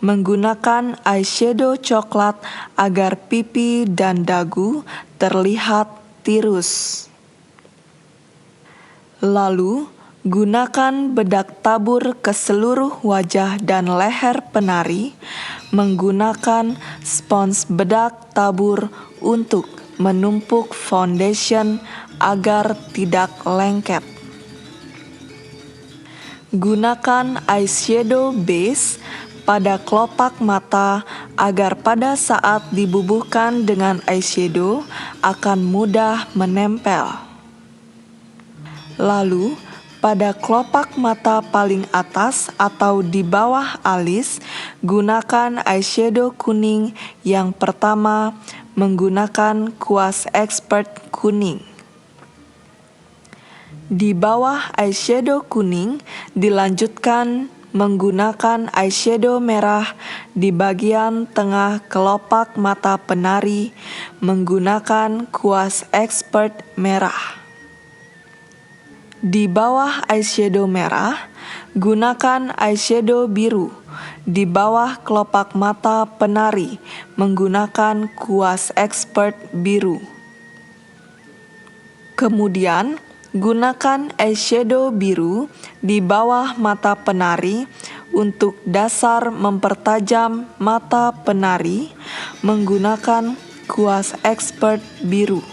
[SPEAKER 1] menggunakan eyeshadow coklat agar pipi dan dagu terlihat tirus. Lalu, gunakan bedak tabur ke seluruh wajah dan leher penari menggunakan spons bedak tabur untuk menumpuk foundation agar tidak lengket. Gunakan eyeshadow base pada kelopak mata agar pada saat dibubuhkan dengan eyeshadow akan mudah menempel. Lalu, Pada kelopak mata paling atas atau di bawah alis, gunakan eyeshadow kuning yang pertama menggunakan kuas expert kuning. Di bawah eyeshadow kuning, dilanjutkan menggunakan eyeshadow merah di bagian tengah kelopak mata penari menggunakan kuas expert merah. Di bawah eyeshadow merah, gunakan eyeshadow biru di bawah kelopak mata penari menggunakan kuas expert biru. Kemudian, gunakan eyeshadow biru di bawah mata penari untuk dasar mempertajam mata penari menggunakan kuas expert biru.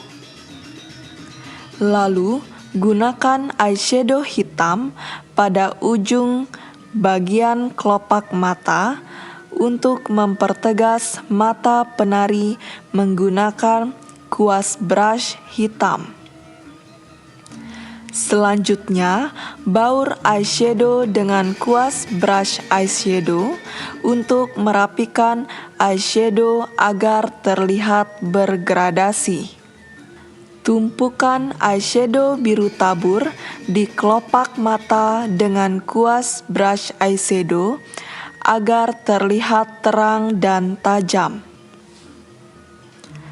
[SPEAKER 1] Lalu, gunakan eyeshadow hitam pada ujung bagian kelopak mata untuk mempertegas mata penari menggunakan kuas brush hitam. Selanjutnya, baur eyeshadow dengan kuas brush eyeshadow untuk merapikan eyeshadow agar terlihat bergradasi. Tumpukan eyeshadow biru tabur di kelopak mata dengan kuas brush eyeshadow agar terlihat terang dan tajam.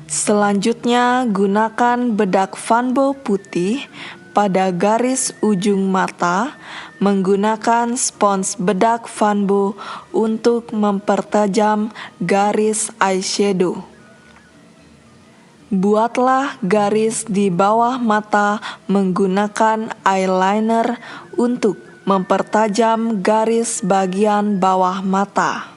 [SPEAKER 1] Selanjutnya, gunakan bedak funbow putih pada garis ujung mata menggunakan spons bedak funbow untuk mempertajam garis eyeshadow. Buatlah garis di bawah mata menggunakan eyeliner untuk mempertajam garis bagian bawah mata.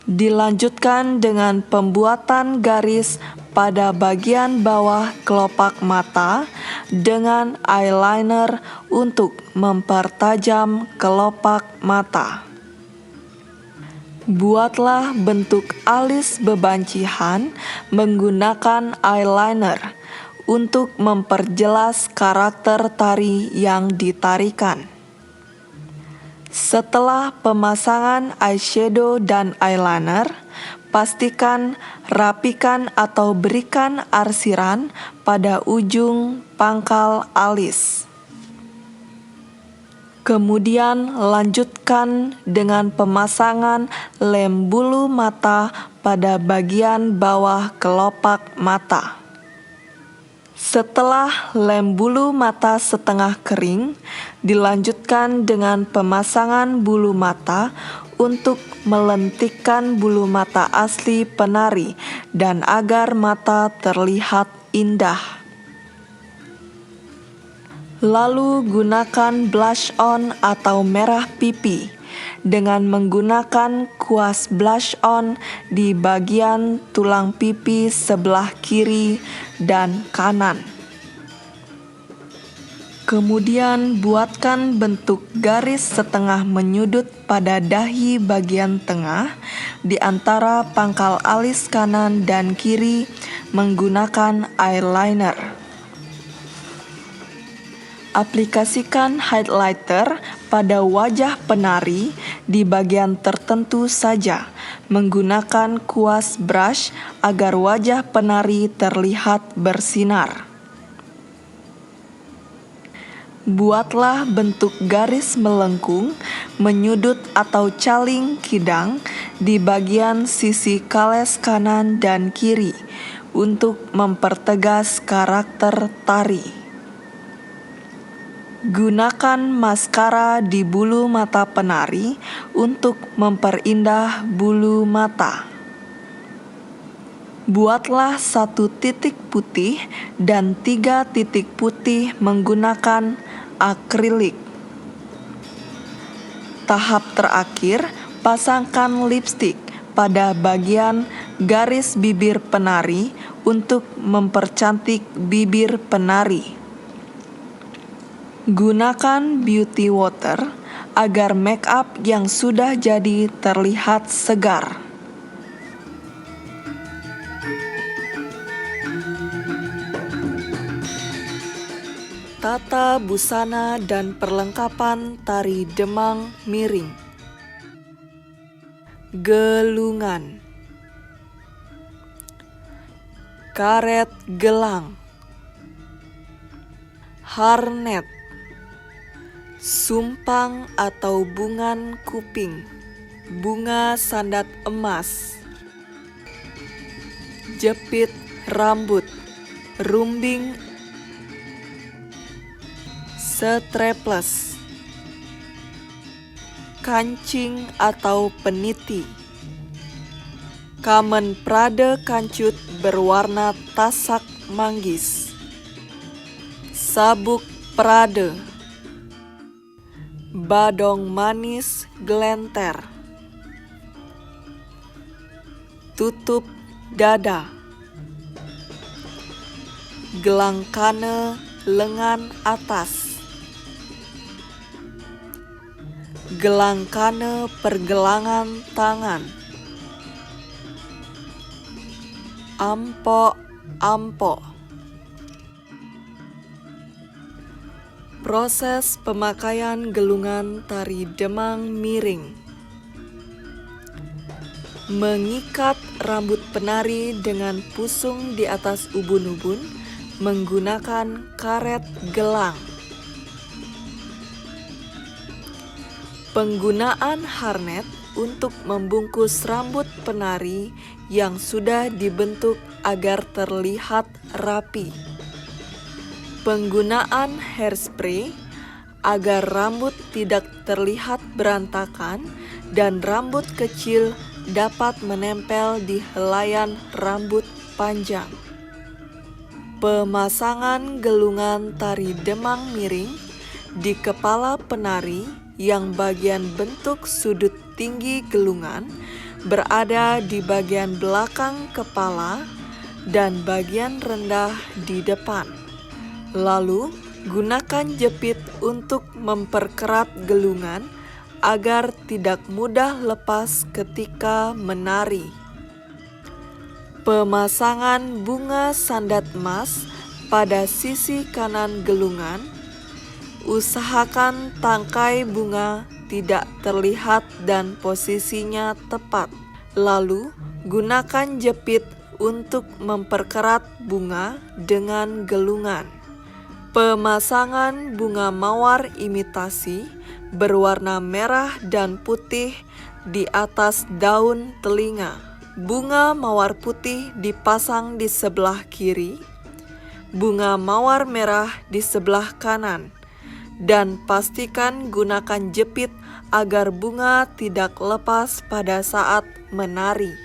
[SPEAKER 1] Dilanjutkan dengan pembuatan garis pada bagian bawah kelopak mata dengan eyeliner untuk mempertajam kelopak mata. Buatlah bentuk alis bebancihan menggunakan eyeliner untuk memperjelas karakter tari yang ditarikan. Setelah pemasangan eyeshadow dan eyeliner, pastikan rapikan atau berikan arsiran pada ujung pangkal alis. Kemudian lanjutkan dengan pemasangan lem bulu mata pada bagian bawah kelopak mata. Setelah lem bulu mata setengah kering, dilanjutkan dengan pemasangan bulu mata untuk melentikkan bulu mata asli penari dan agar mata terlihat indah. Lalu gunakan blush on atau merah pipi dengan menggunakan kuas blush on di bagian tulang pipi sebelah kiri dan kanan. Kemudian buatkan bentuk garis setengah menyudut pada dahi bagian tengah di antara pangkal alis kanan dan kiri menggunakan eyeliner. Aplikasikan highlighter pada wajah penari di bagian tertentu saja menggunakan kuas brush agar wajah penari terlihat bersinar. Buatlah bentuk garis melengkung, menyudut atau caling kidang di bagian sisi kales kanan dan kiri untuk mempertegas karakter tari. Gunakan maskara di bulu mata penari untuk memperindah bulu mata. Buatlah 1 titik putih dan 3 titik putih menggunakan akrilik. Tahap terakhir, pasangkan lipstik pada bagian garis bibir penari untuk mempercantik bibir penari. Gunakan beauty water agar make up yang sudah jadi terlihat segar. Tata busana dan perlengkapan tari Demang Miring. Gelungan. Karet gelang. Harnet. Sumpang atau bungan kuping. Bunga sandat emas. Jepit rambut. Rumbing. Strapless. Kancing atau peniti. Kamen prade kancut berwarna tasak manggis. Sabuk prade. Badong manis glenter. Tutup dada. Gelang kane lengan atas. Gelang kane pergelangan tangan. Ampo-ampo. Proses pemakaian gelungan tari Demang Miring. Mengikat rambut penari dengan pusung di atas ubun-ubun menggunakan karet gelang. Penggunaan harnet untuk membungkus rambut penari yang sudah dibentuk agar terlihat rapi. Penggunaan hairspray agar rambut tidak terlihat berantakan dan rambut kecil dapat menempel di helaian rambut panjang. Pemasangan gelungan tari Demang Miring di kepala penari yang bagian bentuk sudut tinggi gelungan berada di bagian belakang kepala dan bagian rendah di depan. Lalu, gunakan jepit untuk memperkerat gelungan agar tidak mudah lepas ketika menari. Pemasangan bunga sandat emas pada sisi kanan gelungan. Usahakan tangkai bunga tidak terlihat dan posisinya tepat. Lalu, gunakan jepit untuk memperkerat bunga dengan gelungan. Pemasangan bunga mawar imitasi berwarna merah dan putih di atas daun telinga. Bunga mawar putih dipasang di sebelah kiri, bunga mawar merah di sebelah kanan, dan pastikan gunakan jepit agar bunga tidak lepas pada saat menari.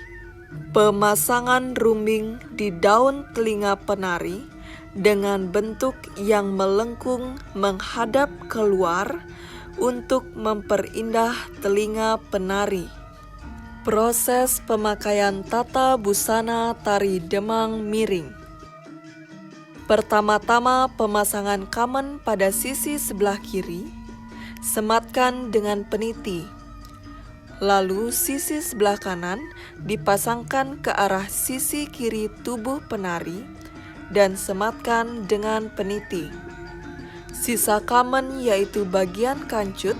[SPEAKER 1] Pemasangan rumbing di daun telinga penari dengan bentuk yang melengkung menghadap keluar untuk memperindah telinga penari. Proses pemakaian tata busana tari Demang Miring. Pertama-tama pemasangan kamen pada sisi sebelah kiri, sematkan dengan peniti. Lalu sisi sebelah kanan dipasangkan ke arah sisi kiri tubuh penari dan sematkan dengan peniti. Sisa kamen yaitu bagian kancut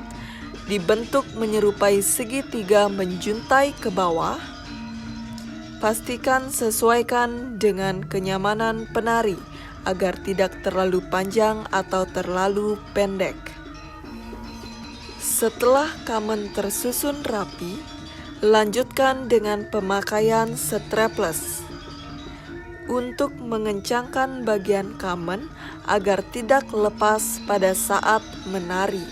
[SPEAKER 1] dibentuk menyerupai segitiga menjuntai ke bawah. Pastikan sesuaikan dengan kenyamanan penari agar tidak terlalu panjang atau terlalu pendek. Setelah kamen tersusun rapi, lanjutkan dengan pemakaian strapless untuk mengencangkan bagian kamen agar tidak lepas pada saat menari.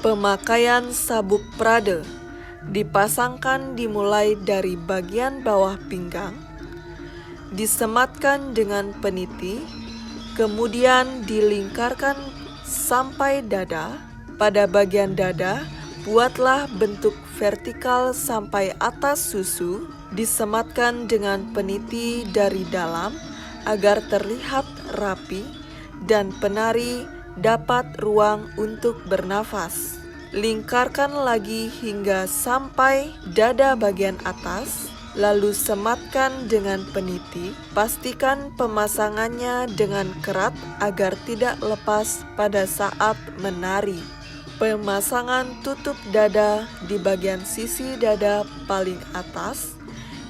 [SPEAKER 1] Pemakaian sabuk prade dipasangkan dimulai dari bagian bawah pinggang, disematkan dengan peniti, kemudian dilingkarkan sampai dada. Pada bagian dada, buatlah bentuk vertikal sampai atas susu, disematkan dengan peniti dari dalam agar terlihat rapi dan penari dapat ruang untuk bernafas. Lingkarkan lagi hingga sampai dada bagian atas, lalu sematkan dengan peniti. Pastikan pemasangannya dengan kerat agar tidak lepas pada saat menari. Pemasangan tutup dada di bagian sisi dada paling atas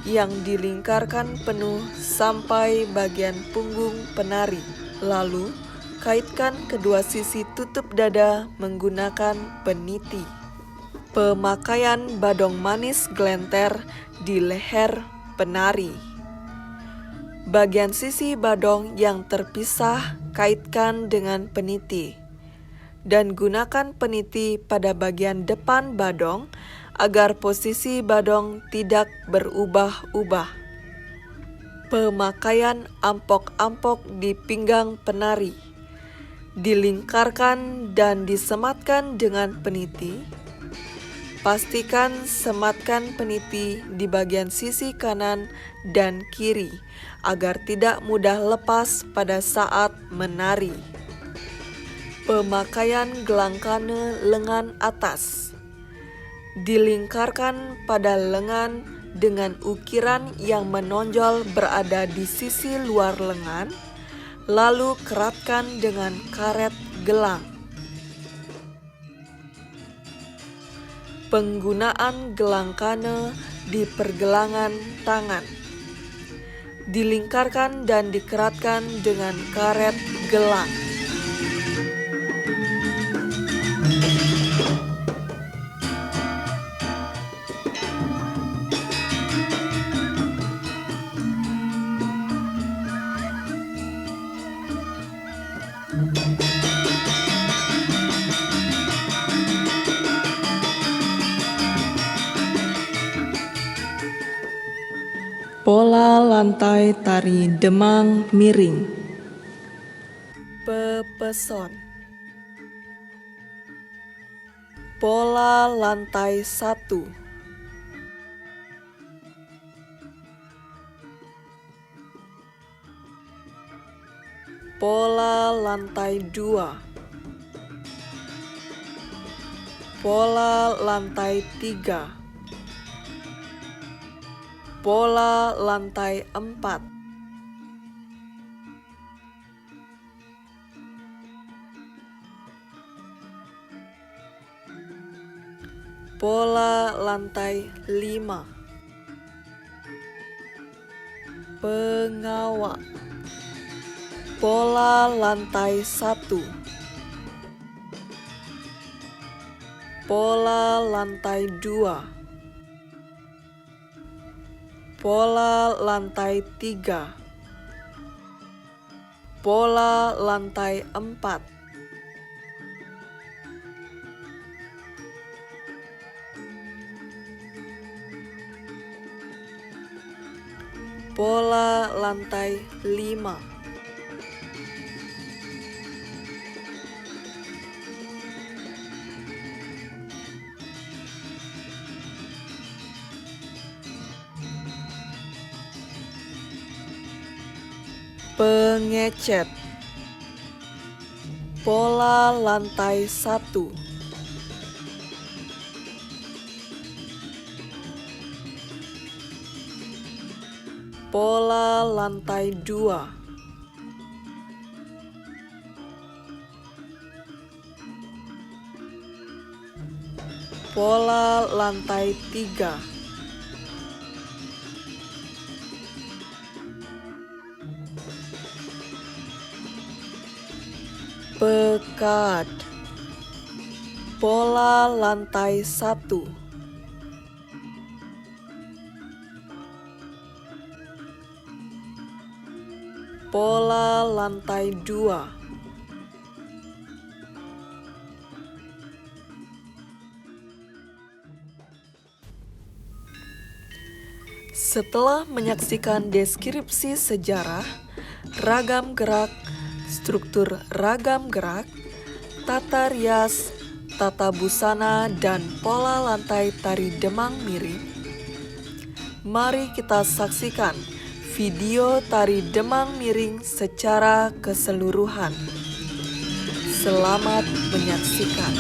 [SPEAKER 1] yang dilingkarkan penuh sampai bagian punggung penari. Lalu, kaitkan kedua sisi tutup dada menggunakan peniti. Pemakaian badong manis glenter di leher penari. Bagian sisi badong yang terpisah kaitkan dengan peniti, dan gunakan peniti pada bagian depan badong agar posisi badong tidak berubah-ubah. Pemakaian ampok-ampok di pinggang penari. Dilingkarkan dan disematkan dengan peniti. Pastikan sematkan peniti di bagian sisi kanan dan kiri agar tidak mudah lepas pada saat menari. Pemakaian gelang kane lengan atas. Dilingkarkan pada lengan dengan ukiran yang menonjol berada di sisi luar lengan, lalu keratkan dengan karet gelang. Penggunaan gelang kane di pergelangan tangan. Dilingkarkan dan dikeratkan dengan karet gelang. Pola lantai tari Demang miring. Pepeson. Pola lantai 1. Pola lantai 2. Pola lantai 3. Pola lantai 4. Pola lantai 5. Pengawak. Pola lantai 1. Pola lantai 2. Pola lantai 3. Pola lantai 4. Pola lantai 5. Pengecet. Pola lantai 1. Pola lantai 2. Pola lantai 3. Pekat. Pola lantai 1. Pola lantai 2. Setelah menyaksikan deskripsi sejarah, ragam gerak, struktur ragam gerak, tata rias, tata busana, dan pola lantai tari Demang miring, mari kita saksikan video tari Demang miring secara keseluruhan. Selamat menyaksikan.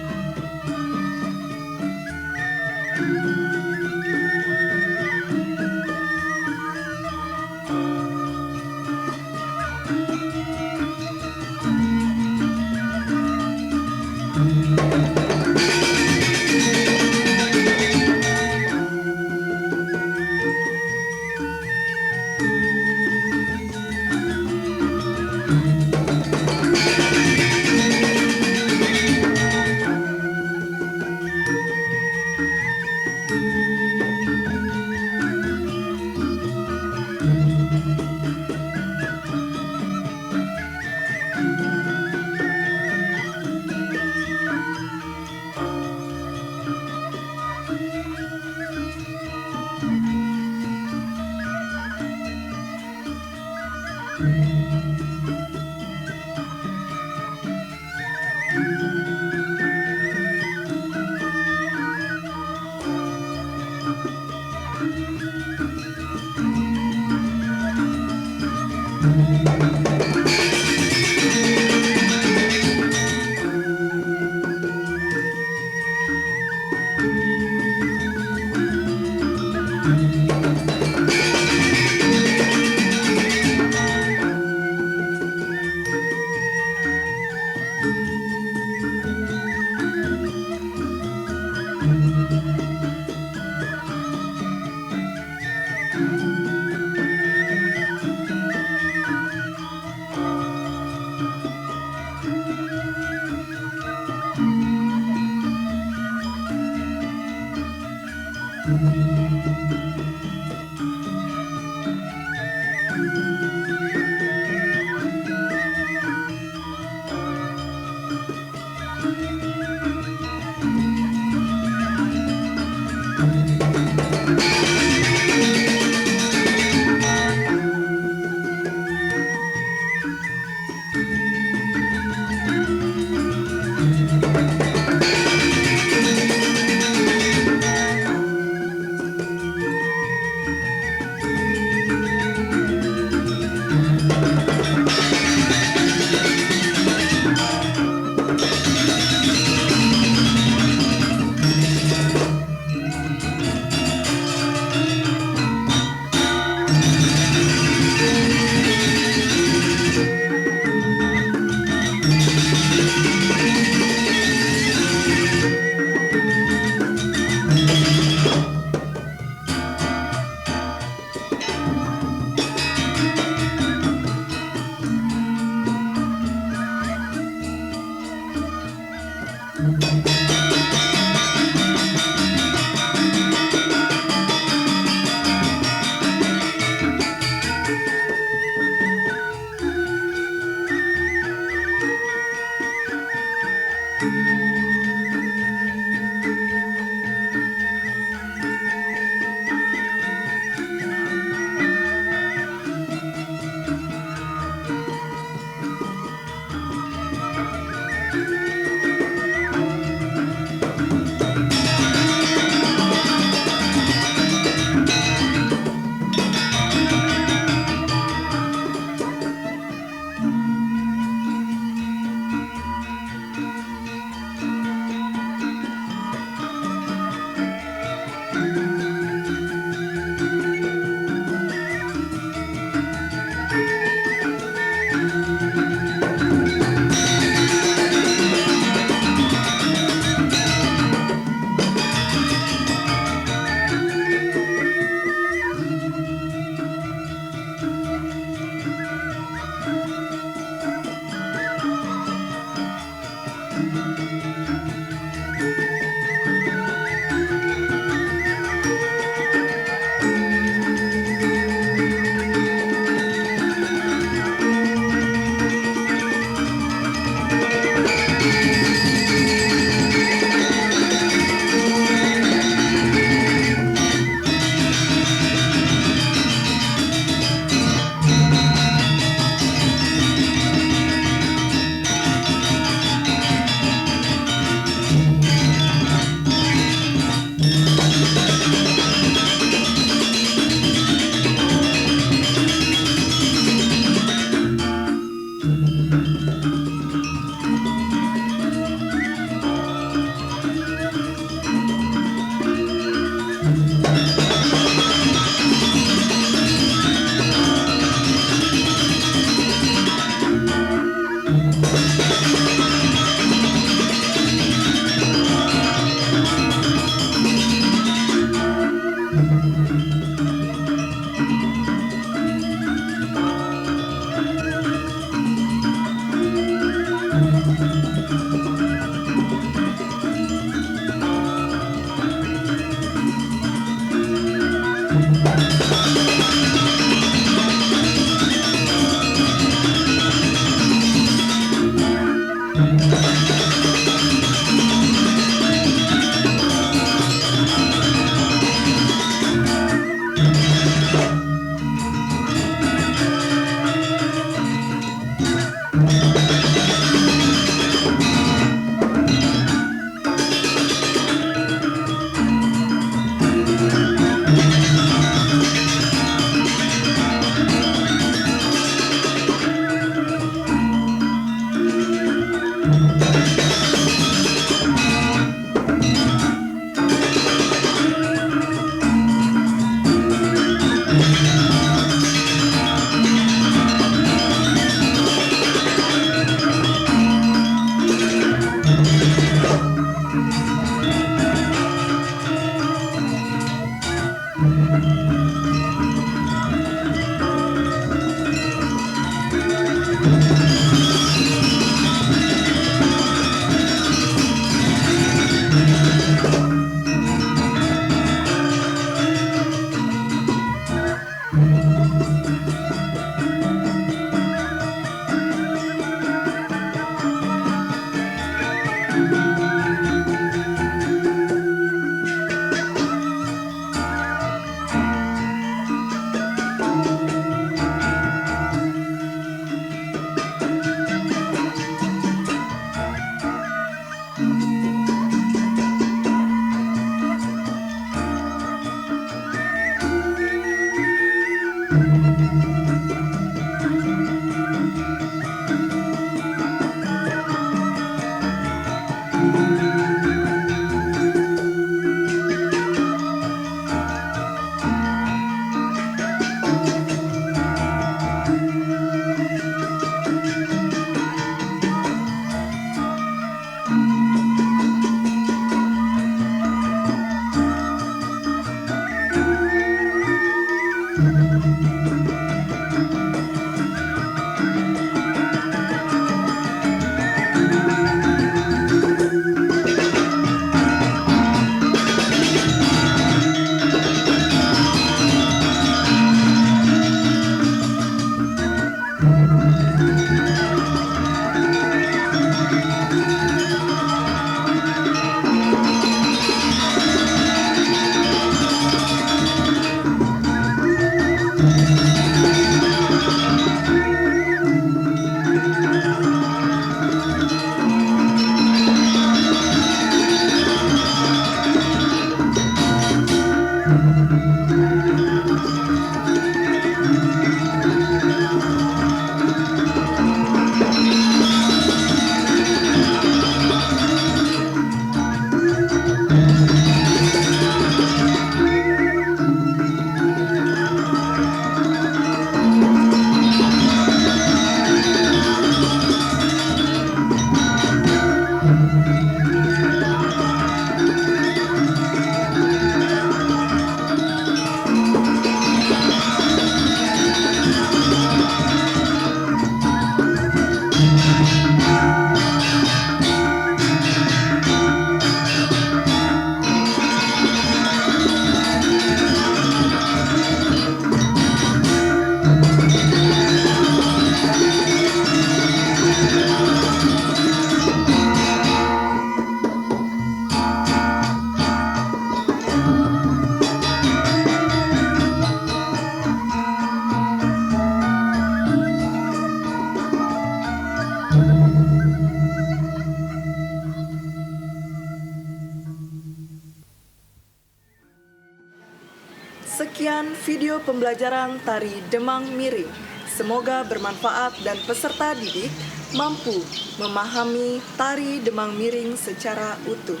[SPEAKER 1] video pembelajaran tari Demang Miring. Semoga bermanfaat dan peserta didik mampu memahami tari Demang Miring secara utuh.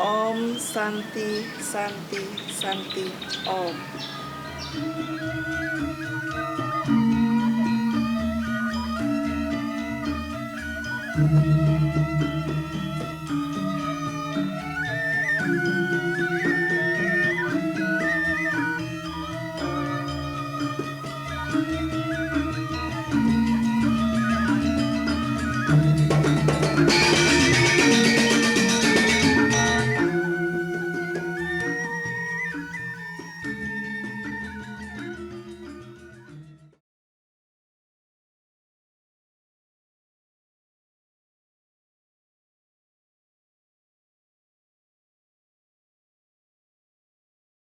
[SPEAKER 1] Om Santi Santi Santi Om.